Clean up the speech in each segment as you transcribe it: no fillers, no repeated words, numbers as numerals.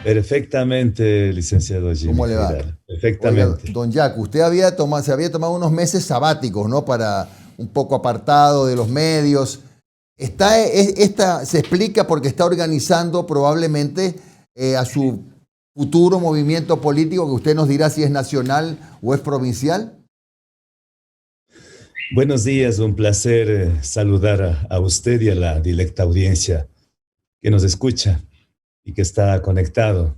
Perfectamente, licenciado Jimmy ¿Cómo le va? Giral. Oiga, Perfectamente. don Jack, usted se había tomado unos meses sabáticos, ¿no? Para un poco apartado de los medios. Se explica porque está organizando probablemente a su futuro movimiento político, que usted nos dirá si es nacional o es provincial. Buenos días, un placer saludar a usted y a la directa audiencia que nos escucha y que está conectado.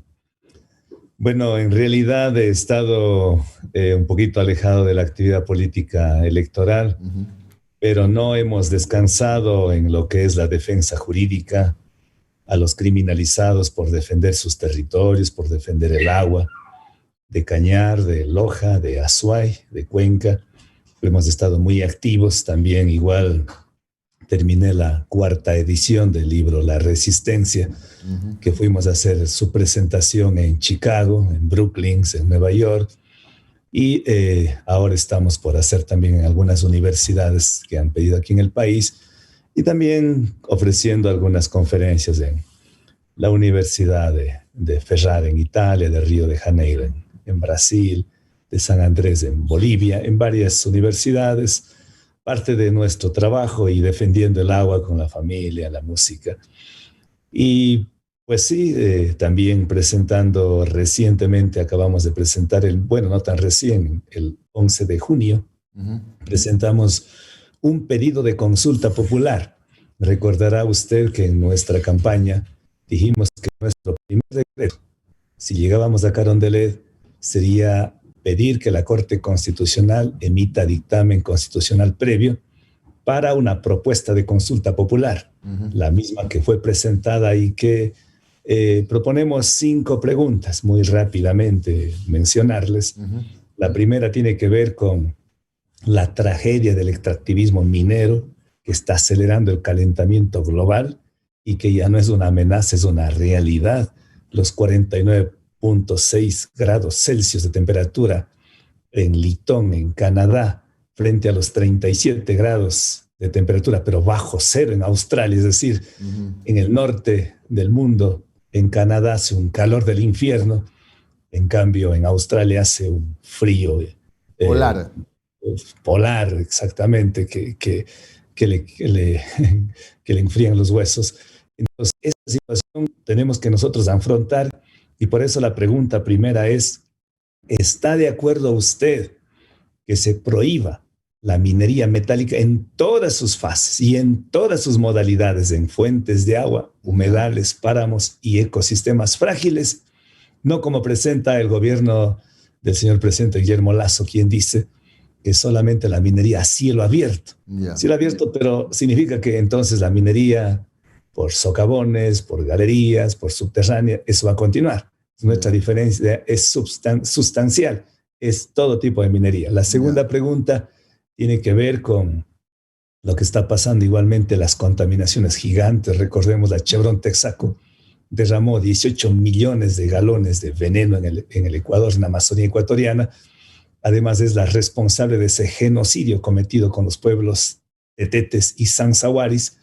Bueno, en realidad he estado un poquito alejado de la actividad política electoral, Ujú. pero no hemos descansado en lo que es la defensa jurídica a los criminalizados por defender sus territorios, por defender el agua de Cañar, de Loja, de Azuay, de Cuenca. Hemos estado muy activos también, igual terminé la cuarta edición del libro La Resistencia, Ujú. que fuimos a hacer su presentación en Chicago, en Brooklyn, en Nueva York, y ahora estamos por hacer también en algunas universidades que han pedido aquí en el país, y también ofreciendo algunas conferencias en la Universidad de Ferrara en Italia, de Río de Janeiro en Brasil, de San Andrés en Bolivia, en varias universidades, parte de nuestro trabajo y defendiendo el agua con la familia, la música. Y pues sí, también presentando recientemente, acabamos de presentar bueno, no tan recién, el 11 de junio, Ujú. presentamos un pedido de consulta popular. Recordará usted que en nuestra campaña dijimos que nuestro primer decreto, si llegábamos a Carondelet, sería pedir que la Corte Constitucional emita dictamen constitucional previo para una propuesta de consulta popular, Ujú. la misma que fue presentada y que proponemos 5 preguntas, muy rápidamente mencionarles. Ujú. La primera tiene que ver con la tragedia del extractivismo minero que está acelerando el calentamiento global y que ya no es una amenaza, es una realidad. Los 49,6 grados Celsius de temperatura en Lytton, en Canadá, frente a los 37 grados de temperatura, pero bajo cero en Australia, es decir, Ujú. en el norte del mundo, en Canadá hace un calor del infierno, en cambio en Australia hace un frío eh, Polar. polar, exactamente, que le que le enfrían los huesos. Entonces, esta situación tenemos que nosotros afrontar y por eso la pregunta primera es, ¿está de acuerdo usted que se prohíba la minería metálica en todas sus fases y en todas sus modalidades, en fuentes de agua, Ya. humedales, páramos y ecosistemas frágiles? No como presenta el gobierno del señor presidente Guillermo Lasso, quien dice que solamente la minería a cielo abierto. Ya. Cielo abierto, pero significa que entonces la minería por socavones, por galerías, por subterránea, eso va a continuar. Nuestra Ya. diferencia es sustancial, es todo tipo de minería. La Ya. segunda pregunta tiene que ver con lo que está pasando igualmente, las contaminaciones gigantes. Recordemos, la Chevron Texaco derramó 18 millones de galones de veneno en el Ecuador, en la Amazonía ecuatoriana. Además, es la responsable de ese genocidio cometido con los pueblos de Tetes y Sanzahuaris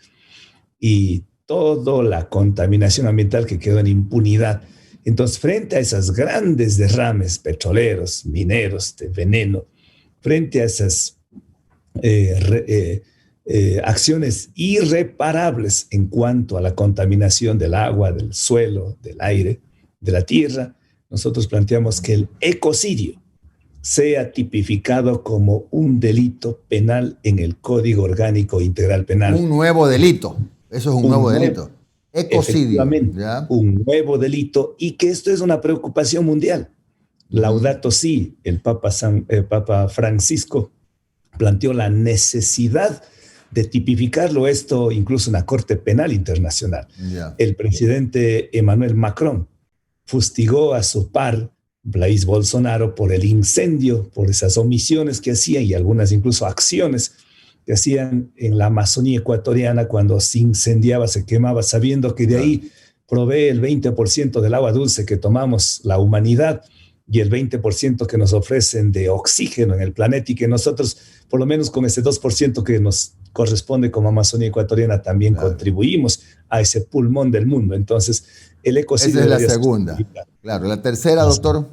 y toda la contaminación ambiental que quedó en impunidad. Entonces, frente a esas grandes derrames petroleros, mineros, de veneno, frente a esas eh, re, eh, acciones irreparables en cuanto a la contaminación del agua, del suelo, del aire, de la tierra, nosotros planteamos que el ecocidio sea tipificado como un delito penal en el Código Orgánico Integral Penal. Un nuevo delito. Eso es un Un nuevo nuevo, delito. Ecocidio. efectivamente, ¿Ya? un nuevo delito y que esto es una preocupación mundial. Ujú. Laudato Si, el Papa Francisco planteó la necesidad de tipificarlo esto incluso en la Corte Penal Internacional. Ya. El presidente Emmanuel Macron fustigó a su par, Blaise Bolsonaro, por el incendio, por esas omisiones que hacían y algunas incluso acciones que hacían en la Amazonía ecuatoriana cuando se incendiaba, se quemaba, sabiendo que de Claro. ahí provee el 20% del agua dulce que tomamos la humanidad y el 20% que nos ofrecen de oxígeno en el planeta y que nosotros, por lo menos con ese 2% que nos corresponde como Amazonía Ecuatoriana, también Claro. contribuimos a ese pulmón del mundo. Entonces, el ecocidio Esa es la debería ser segunda. simplificado. Claro, la tercera, doctor.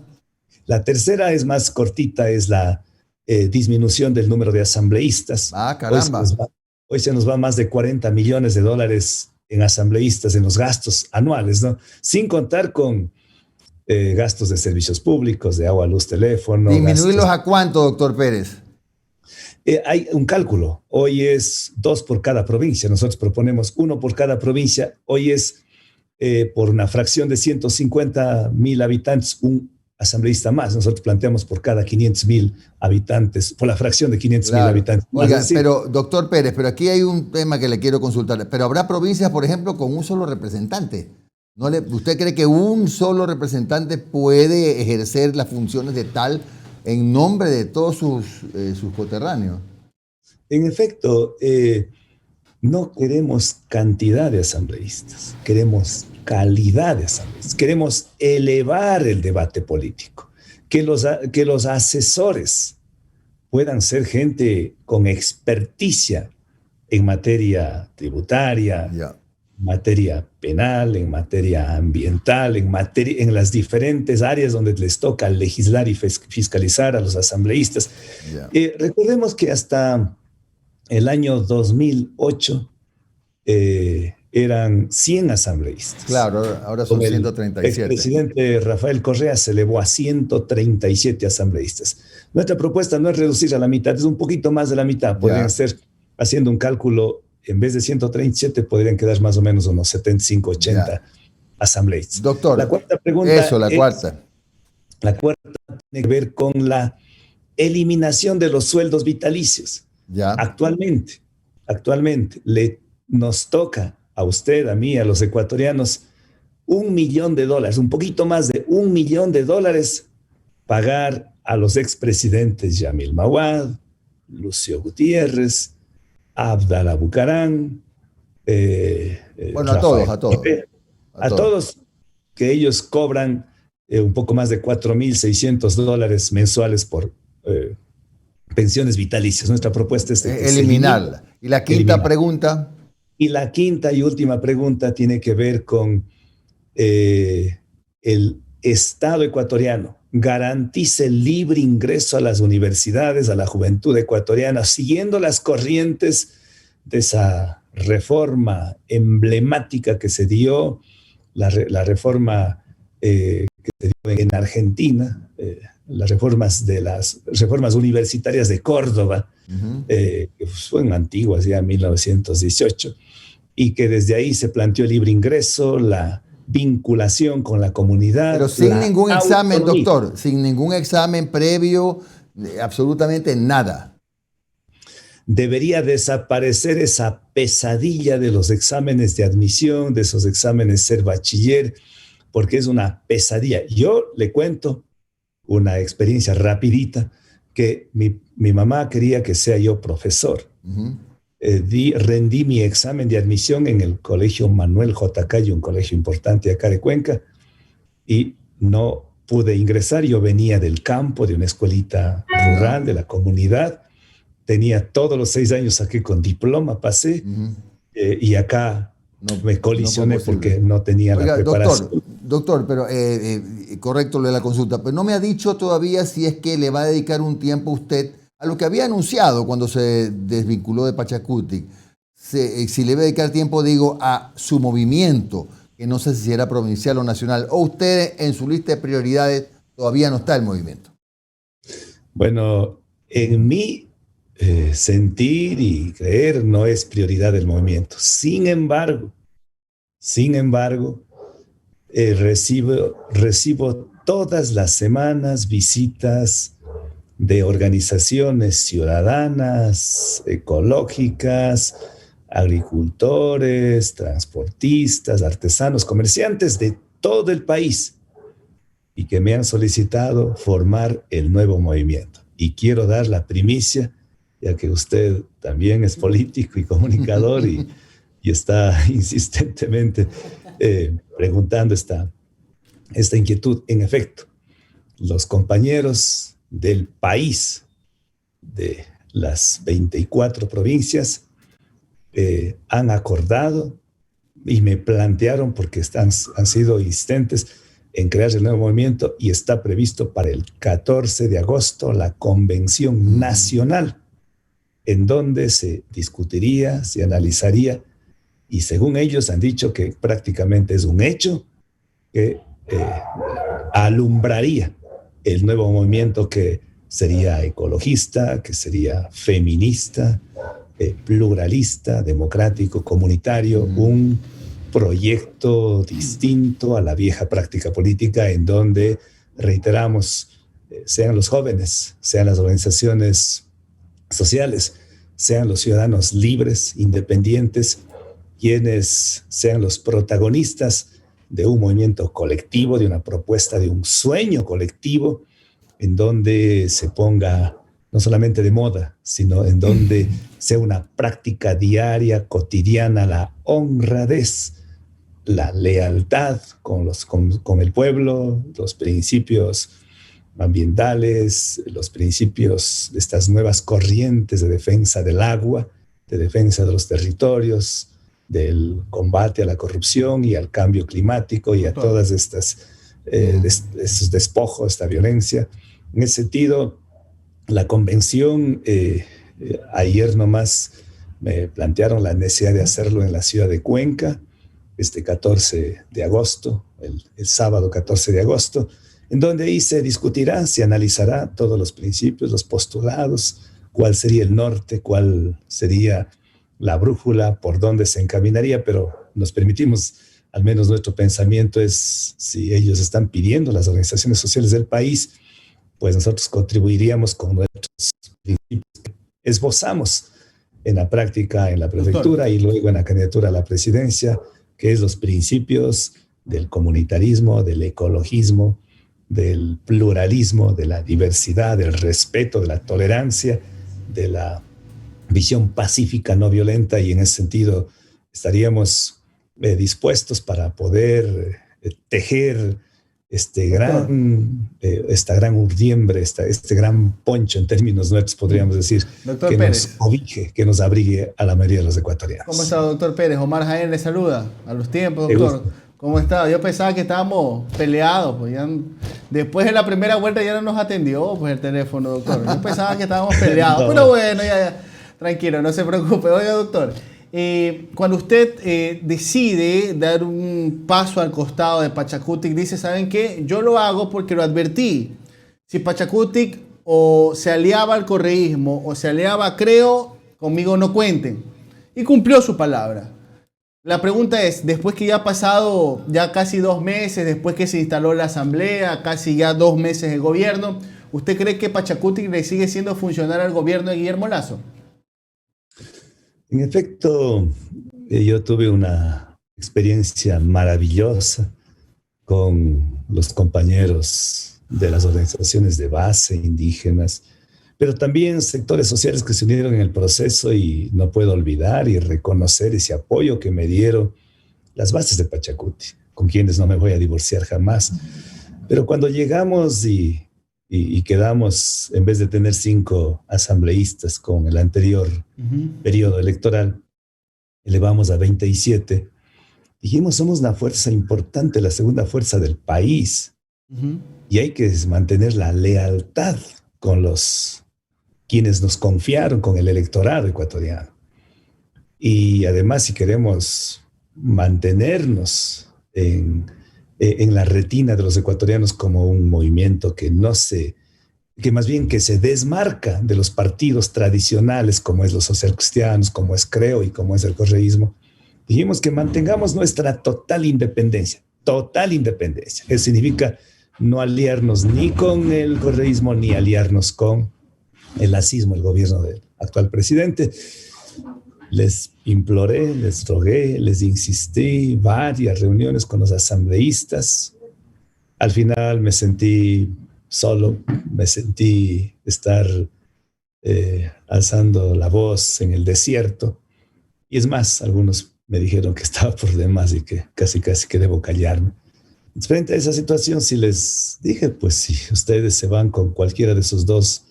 La tercera es más cortita, es la disminución del número de asambleístas. Ah, Hoy se caramba. nos va, hoy se nos va más de 40 millones de dólares en asambleístas, en los gastos anuales, ¿no? Sin contar con gastos de servicios públicos, de agua, luz, teléfono, ¿Disminuirlos gastos. a cuánto, doctor Pérez? Hay un cálculo. Hoy es 2 por cada provincia. Nosotros proponemos 1 por cada provincia. Hoy es por una fracción de 150,000 habitantes, un asambleísta más. Nosotros planteamos por cada 500,000 habitantes, por la fracción de 500,000 Claro. habitantes más. Oiga, Es decir, pero, doctor Pérez, pero aquí hay un tema que le quiero consultar. Pero habrá provincias, por ejemplo, con un solo representante. ¿Usted cree que un solo representante puede ejercer las funciones de tal en nombre de todos sus coterráneos? en efecto, no queremos cantidad de asambleístas, queremos calidad de asambleístas, queremos elevar el debate político, que los asesores puedan ser gente con experticia en materia tributaria, Ya. en materia penal, en materia ambiental, en las diferentes áreas donde les toca legislar y fiscalizar a los asambleístas. Ya. Recordemos que hasta el año 2008 eran 100 asambleístas. Claro, ahora son Con el 137. expresidente Rafael Correa se elevó a 137 asambleístas. Nuestra propuesta no es reducir a la mitad, es un poquito más de la mitad. Podrían ser, haciendo un cálculo, en vez de 137, podrían quedar más o menos unos 75, 80 asambleístas. Doctor, la cuarta pregunta la cuarta tiene que ver con la eliminación de los sueldos vitalicios. Ya. Actualmente nos toca a usted, a mí, a los ecuatorianos, $1,000,000, un poquito más de $1,000,000 pagar a los expresidentes Yamil Mawad, Lucio Gutiérrez, Abdalá Bucarán, bueno, a todos, que ellos cobran un poco más de $4,600 mensuales por pensiones vitalicias. Nuestra propuesta es eliminarla. Y la quinta pregunta. Y la quinta y última pregunta tiene que ver con el Estado ecuatoriano garantice el libre ingreso a las universidades, a la juventud ecuatoriana, siguiendo las corrientes de esa reforma emblemática que se dio, la reforma que se dio en Argentina, las reformas universitarias de Córdoba, que fueron antiguas, ya en 1918, y que desde ahí se planteó el libre ingreso, la vinculación con la comunidad. Pero sin ningún examen, doctor, sin ningún examen previo, absolutamente nada. Debería desaparecer esa pesadilla de los exámenes de admisión, de esos exámenes ser bachiller, porque es una pesadilla. Yo le cuento una experiencia rapidita, que mi mamá quería que sea yo profesor. Rendí mi examen de admisión en el colegio Manuel J. Cayo, un colegio importante acá de Cuenca, y no pude ingresar. Yo venía del campo, de una escuelita rural, de la comunidad. Tenía todos los 6 años aquí con diploma, pasé, y acá me colisioné porque no tenía la preparación. Doctor, pero correcto lo de la consulta, pero no me ha dicho todavía si es que le va a dedicar un tiempo usted a lo que había anunciado cuando se desvinculó de Pachacutic. Si le va a dedicar tiempo, digo, a su movimiento, que no sé si era provincial o nacional, o usted en su lista de prioridades todavía no está el movimiento. Bueno, en mi sentir y creer no es prioridad el movimiento. Sin embargo, recibo todas las semanas visitas de organizaciones ciudadanas, ecológicas, agricultores, transportistas, artesanos, comerciantes de todo el país, y que me han solicitado formar el nuevo movimiento. Y quiero dar la primicia, ya que usted también es político y comunicador y está insistentemente preguntando esta inquietud. En efecto, los compañeros del país, de las 24 provincias, han acordado y me plantearon, porque han sido insistentes en crear el nuevo movimiento, y está previsto para el 14 de agosto la convención nacional, en donde se discutiría, se analizaría, y según ellos han dicho que prácticamente es un hecho que alumbraría el nuevo movimiento, que sería ecologista, que sería feminista, pluralista, democrático, comunitario, un proyecto distinto a la vieja práctica política, en donde, reiteramos, sean los jóvenes, sean las organizaciones sociales, sean los ciudadanos libres, independientes, quienes sean los protagonistas de un movimiento colectivo, de una propuesta, de un sueño colectivo, en donde se ponga no solamente de moda, sino en donde sea una práctica diaria, cotidiana, la honradez, la lealtad con el pueblo, los principios ambientales, los principios de estas nuevas corrientes de defensa del agua, de defensa de los territorios, del combate a la corrupción y al cambio climático y a todas estas estos despojos, esta violencia. En ese sentido, la convención, ayer nomás me plantearon la necesidad de hacerlo en la ciudad de Cuenca, este 14 de agosto, el sábado 14 de agosto, en donde ahí se discutirá, se analizará todos los principios, los postulados, cuál sería el norte, cuál sería la brújula, por dónde se encaminaría, pero nos permitimos, al menos nuestro pensamiento es, si ellos están pidiendo, las organizaciones sociales del país, pues nosotros contribuiríamos con nuestros principios que esbozamos en la práctica, en la prefectura y luego en la candidatura a la presidencia, que es los principios del comunitarismo, del ecologismo, del pluralismo, de la diversidad, del respeto, de la tolerancia, de la visión pacífica, no violenta, y en ese sentido estaríamos dispuestos para poder tejer esta gran urdiembre, este gran poncho en términos nuestros, podríamos decir, doctor que Pérez nos cobije, que nos abrigue a la mayoría de los ecuatorianos. ¿Cómo está, doctor Pérez? Omar Jaén le saluda. A los tiempos, doctor. ¿Cómo está? Yo pensaba que estábamos peleados, pues ya, después de la primera vuelta ya no nos atendió pues el teléfono, doctor. Yo pensaba que estábamos peleados, no. Pero bueno, ya, tranquilo, no se preocupe. Oiga, doctor, cuando usted decide dar un paso al costado de Pachakutik, dice, ¿saben qué? Yo lo hago porque lo advertí. Si Pachakutik o se aliaba al correísmo o se aliaba a Creo, conmigo no cuenten. Y cumplió su palabra. La pregunta es, después que ya ha pasado ya casi 2 meses, después que se instaló la asamblea, casi ya 2 meses de gobierno, ¿usted cree que Pachakutik le sigue siendo funcional al gobierno de Guillermo Lasso? En efecto, yo tuve una experiencia maravillosa con los compañeros de las organizaciones de base indígenas, pero también sectores sociales que se unieron en el proceso, y no puedo olvidar y reconocer ese apoyo que me dieron las bases de Pachacuti, con quienes no me voy a divorciar jamás. Pero cuando llegamos y quedamos, en vez de tener 5 asambleístas con el anterior periodo electoral, elevamos a 27, dijimos, somos una fuerza importante, la segunda fuerza del país, y hay que mantener la lealtad con los quienes nos confiaron, con el electorado ecuatoriano. Y además, si queremos mantenernos en la retina de los ecuatorianos como un movimiento que más bien que se desmarca de los partidos tradicionales, como es los socialcristianos, como es Creo y como es el correísmo, dijimos que mantengamos nuestra total independencia. Eso significa no aliarnos ni con el correísmo, ni aliarnos con el lacismo, el gobierno del actual presidente. Les imploré, les rogué, les insistí, varias reuniones con los asambleístas. Al final me sentí solo, me sentí estar alzando la voz en el desierto. Y es más, algunos me dijeron que estaba por demás y que casi que debo callarme. Frente a esa situación, sí les dije, pues si ustedes se van con cualquiera de esos 2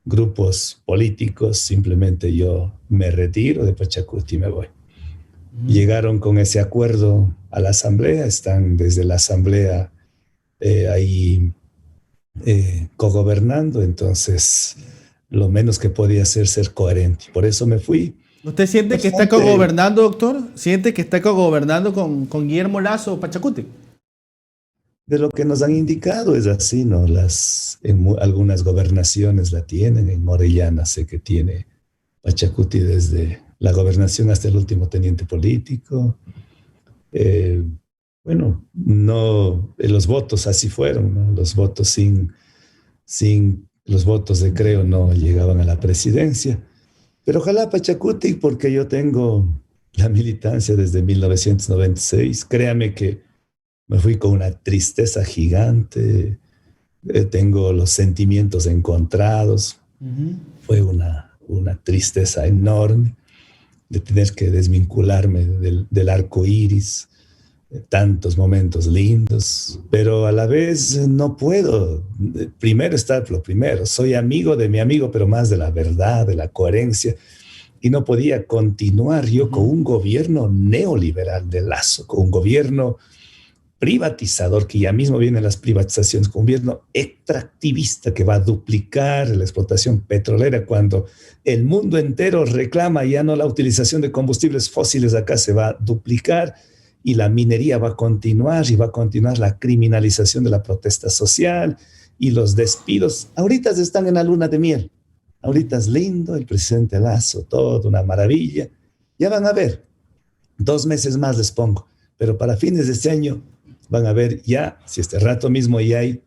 grupos políticos, simplemente yo me retiro de Pachacuti y me voy. Llegaron con ese acuerdo a la asamblea, están desde la asamblea ahí cogobernando, entonces lo menos que podía hacer ser coherente. Por eso me fui. ¿Usted siente que está cogobernando, doctor? ¿Siente que está cogobernando con Guillermo Lasso Pachacuti? De lo que nos han indicado es así, ¿no? Algunas gobernaciones la tienen, en Orellana sé que tiene Pachacuti desde la gobernación hasta el último teniente político. Bueno, no, los votos así fueron, ¿no? Los votos sin los votos de Creo no llegaban a la presidencia. Pero ojalá Pachacuti, porque yo tengo la militancia desde 1996. Créame que me fui con una tristeza gigante. Tengo los sentimientos encontrados. Fue una tristeza enorme de tener que desvincularme del arco iris, tantos momentos lindos, pero a la vez no puedo. Primero está lo primero. Soy amigo de mi amigo, pero más de la verdad, de la coherencia. Y no podía continuar yo con un gobierno neoliberal de Lasso, con un gobierno privatizador, que ya mismo vienen las privatizaciones, con un gobierno extractivista que va a duplicar la explotación petrolera cuando el mundo entero reclama ya no la utilización de combustibles fósiles, acá se va a duplicar. Y la minería va a continuar y va a continuar la criminalización de la protesta social y los despidos. Ahorita están en la luna de miel. Ahorita es lindo el presidente Lasso, todo una maravilla. Ya van a ver, 2 meses más les pongo, pero para fines de este año van a ver ya, si este rato mismo ya hay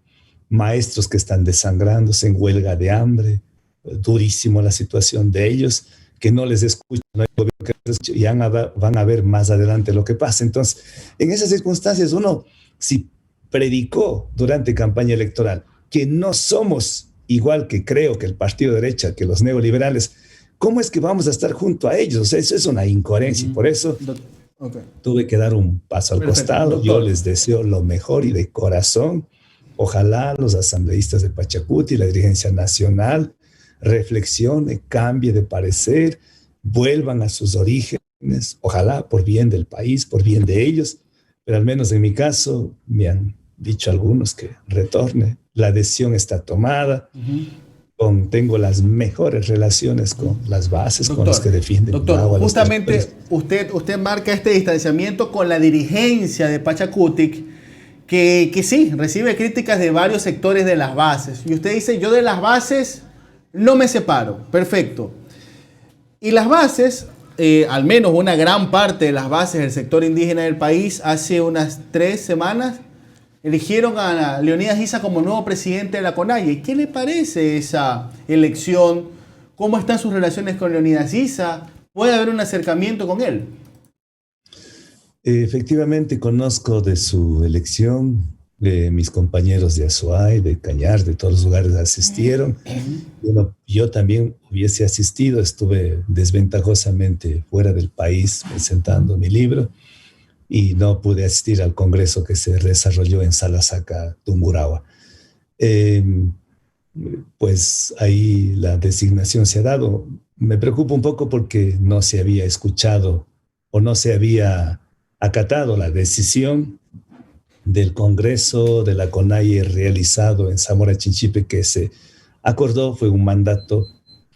maestros que están desangrándose en huelga de hambre, durísimo la situación de ellos, que no les escuchan, no hay gobierno que les escuche, y van a ver más adelante lo que pasa. Entonces, en esas circunstancias, uno, si predicó durante campaña electoral que no somos igual que Creo, que el partido de derecha, que los neoliberales, ¿cómo es que vamos a estar junto a ellos? O sea, eso es una incoherencia. Por eso tuve que dar un paso al costado. Doctor. Yo les deseo lo mejor y de corazón. Ojalá los asambleístas de Pachacuti, la dirigencia nacional, reflexione, cambie de parecer, vuelvan a sus orígenes, ojalá por bien del país, por bien de ellos, pero al menos en mi caso me han dicho algunos que retorne, la decisión está tomada, tengo las mejores relaciones con las bases, doctor, con los que defienden. Doctor, justamente usted marca este distanciamiento con la dirigencia de Pachacuti, que sí, recibe críticas de varios sectores de las bases, y usted dice, yo de las bases no me separo. Perfecto. Y las bases, al menos una gran parte de las bases del sector indígena del país, hace unas 3 semanas, eligieron a Leonidas Issa como nuevo presidente de la CONAIE. ¿Qué le parece esa elección? ¿Cómo están sus relaciones con Leonidas Issa? ¿Puede haber un acercamiento con él? Efectivamente, conozco de su elección. Mis compañeros de Azuay, de Cañar, de todos los lugares asistieron. Yo también hubiese asistido, estuve desventajosamente fuera del país presentando mi libro y no pude asistir al congreso que se desarrolló en Salasaca, Tungurahua. Pues ahí la designación se ha dado. Me preocupa un poco porque no se había escuchado o no se había acatado la decisión del Congreso de la CONAIE realizado en Zamora Chinchipe, que se acordó, fue un mandato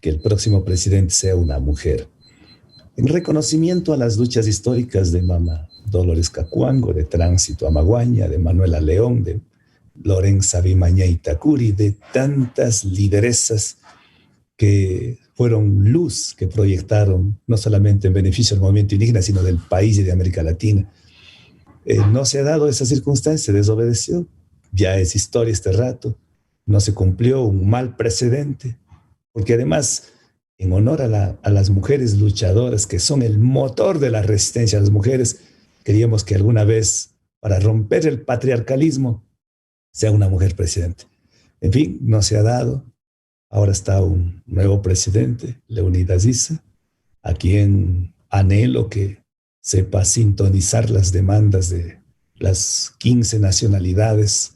que el próximo presidente sea una mujer. En reconocimiento a las luchas históricas de Mama Dolores Cacuango, de Tránsito Amaguaña, de Manuela León, de Lorenza Vimaña Itacuri, de tantas lideresas que fueron luz, que proyectaron no solamente en beneficio del movimiento indígena, sino del país y de América Latina. No se ha dado esa circunstancia, se desobedeció, ya es historia este rato, no se cumplió, un mal precedente, porque además, en honor a las mujeres luchadoras, que son el motor de la resistencia a las mujeres, queríamos que alguna vez, para romper el patriarcalismo, sea una mujer presidente. En fin, no se ha dado. Ahora está un nuevo presidente, Leonidas Issa, a quien anhelo que sepa sintonizar las demandas de las 15 nacionalidades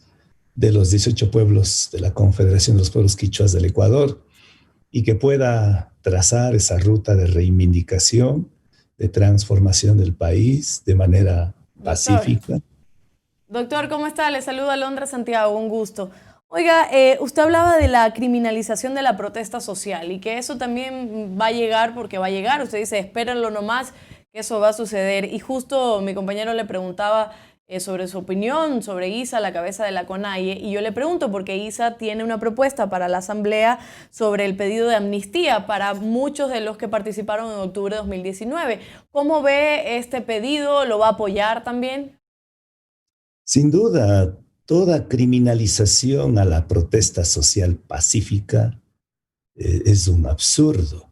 de los 18 pueblos de la Confederación de los Pueblos Quichuas del Ecuador, y que pueda trazar esa ruta de reivindicación, de transformación del país de manera pacífica. Doctor, ¿cómo está? Le saluda Alondra Santiago, un gusto. Oiga, usted hablaba de la criminalización de la protesta social y que eso también va a llegar porque va a llegar. Usted dice, espérenlo nomás, que eso va a suceder. Y justo mi compañero le preguntaba sobre su opinión sobre ISA, la cabeza de la CONAIE, y yo le pregunto porque ISA tiene una propuesta para la Asamblea sobre el pedido de amnistía para muchos de los que participaron en octubre de 2019. ¿Cómo ve este pedido? ¿Lo va a apoyar también? Sin duda, toda criminalización a la protesta social pacífica es un absurdo.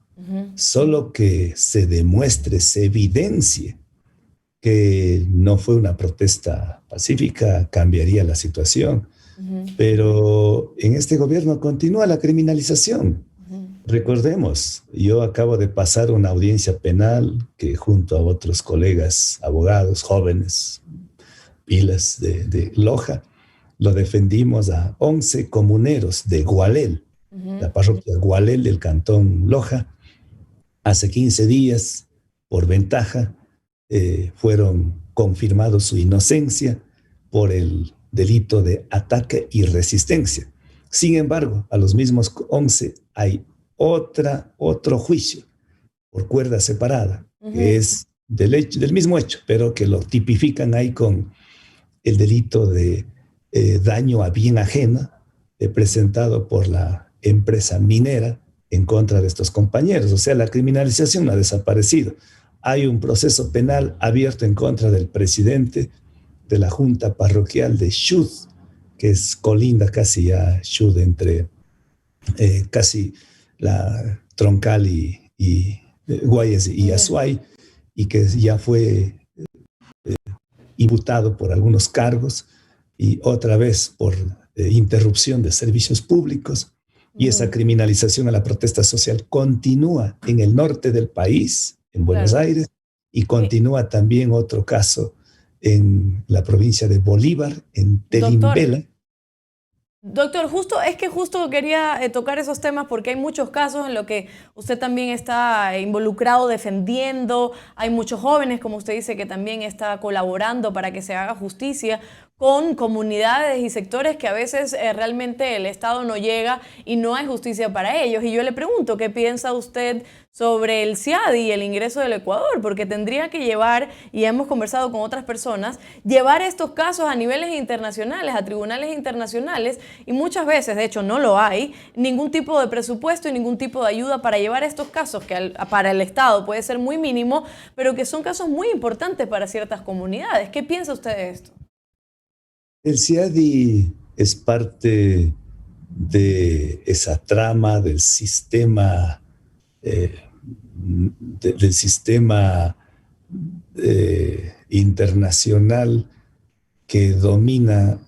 Solo que se demuestre, se evidencie que no fue una protesta pacífica, cambiaría la situación. Pero en este gobierno continúa la criminalización. Recordemos, yo acabo de pasar una audiencia penal que junto a otros colegas, abogados, jóvenes, pilas de Loja, lo defendimos a 11 comuneros de Gualel, la parroquia Gualel del cantón Loja. Hace 15 días, por ventaja, fueron confirmados su inocencia por el delito de ataque y resistencia. Sin embargo, a los mismos 11 hay otro juicio por cuerda separada, que es del mismo hecho, pero que lo tipifican ahí con el delito de daño a bien ajeno presentado por la empresa minera en contra de estos compañeros. O sea, la criminalización no ha desaparecido. Hay un proceso penal abierto en contra del presidente de la Junta Parroquial de Xud, que es colinda casi a Xud entre casi la Troncal y Guayas y Azuay, y que ya fue imputado por algunos cargos y otra vez por interrupción de servicios públicos. Y esa criminalización a la protesta social continúa en el norte del país, en Buenos Aires, y continúa también otro caso en la provincia de Bolívar, en Telimbela. Doctor, justo quería tocar esos temas porque hay muchos casos en los que usted también está involucrado defendiendo, hay muchos jóvenes, como usted dice, que también está colaborando para que se haga justicia con comunidades y sectores que a veces realmente el Estado no llega y no hay justicia para ellos. Y yo le pregunto, ¿qué piensa usted sobre el CIADI y el ingreso del Ecuador? Porque tendría que llevar, y hemos conversado con otras personas, llevar estos casos a niveles internacionales, a tribunales internacionales, y muchas veces, de hecho no lo hay, ningún tipo de presupuesto y ningún tipo de ayuda para llevar estos casos, que para el Estado puede ser muy mínimo, pero que son casos muy importantes para ciertas comunidades. ¿Qué piensa usted de esto? El CIADI es parte de esa trama del sistema internacional que domina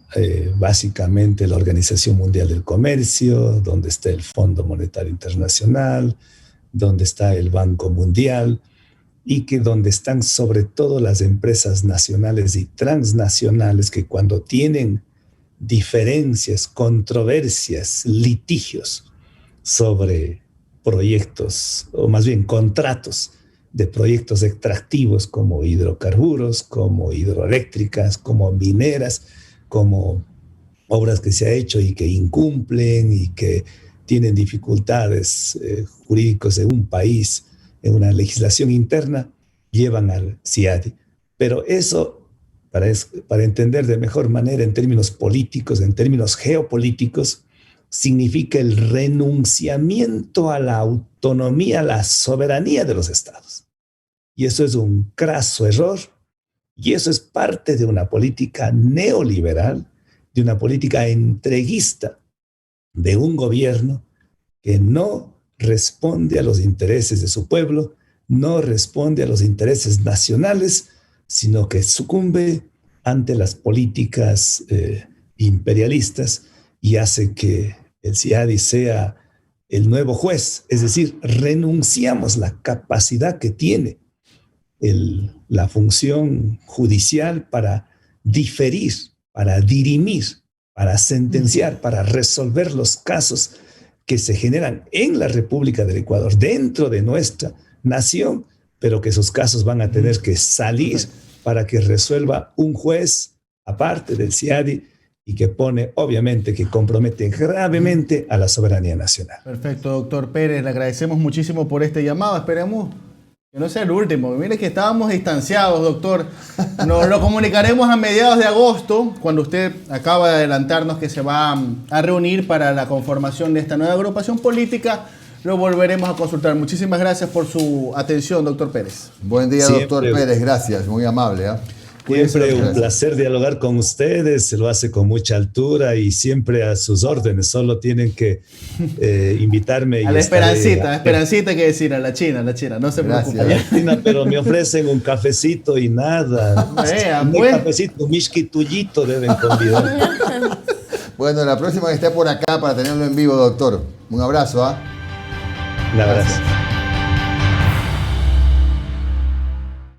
básicamente la Organización Mundial del Comercio, donde está el Fondo Monetario Internacional, donde está el Banco Mundial, y que donde están sobre todo las empresas nacionales y transnacionales que cuando tienen diferencias, controversias, litigios sobre proyectos, o más bien contratos de proyectos extractivos como hidrocarburos, como hidroeléctricas, como mineras, como obras que se ha hecho y que incumplen y que tienen dificultades jurídicas de un país en una legislación interna, llevan al CIADI. Pero eso, para entender de mejor manera en términos políticos, en términos geopolíticos, significa el renunciamiento a la autonomía, a la soberanía de los estados. Y eso es un craso error, y eso es parte de una política neoliberal, de una política entreguista de un gobierno que no responde a los intereses de su pueblo, no responde a los intereses nacionales, sino que sucumbe ante las políticas imperialistas y hace que el CIADI sea el nuevo juez. Es decir, renunciamos la capacidad que tiene la función judicial para diferir, para dirimir, para sentenciar, para resolver los casos que se generan en la República del Ecuador, dentro de nuestra nación, pero que esos casos van a tener que salir para que resuelva un juez aparte del CIADI y que pone, obviamente, que compromete gravemente a la soberanía nacional. Perfecto, doctor Pérez, le agradecemos muchísimo por este llamado. Esperemos que no sea el último. Mire que estábamos distanciados, doctor. Nos lo comunicaremos a mediados de agosto, cuando usted acaba de adelantarnos que se va a reunir para la conformación de esta nueva agrupación política. Lo volveremos a consultar. Muchísimas gracias por su atención, doctor Pérez. Buen día, doctor Pérez. Gracias, muy amable. Siempre un placer dialogar con ustedes, se lo hace con mucha altura y siempre a sus órdenes, solo tienen que invitarme. A la Esperancita, Esperancita hay que decir, a la China, no se preocupe. Pero me ofrecen un cafecito y nada. Un cafecito, un misquitullito deben convidar. Bueno, la próxima que esté por acá para tenerlo en vivo, doctor. Un abrazo. Un abrazo.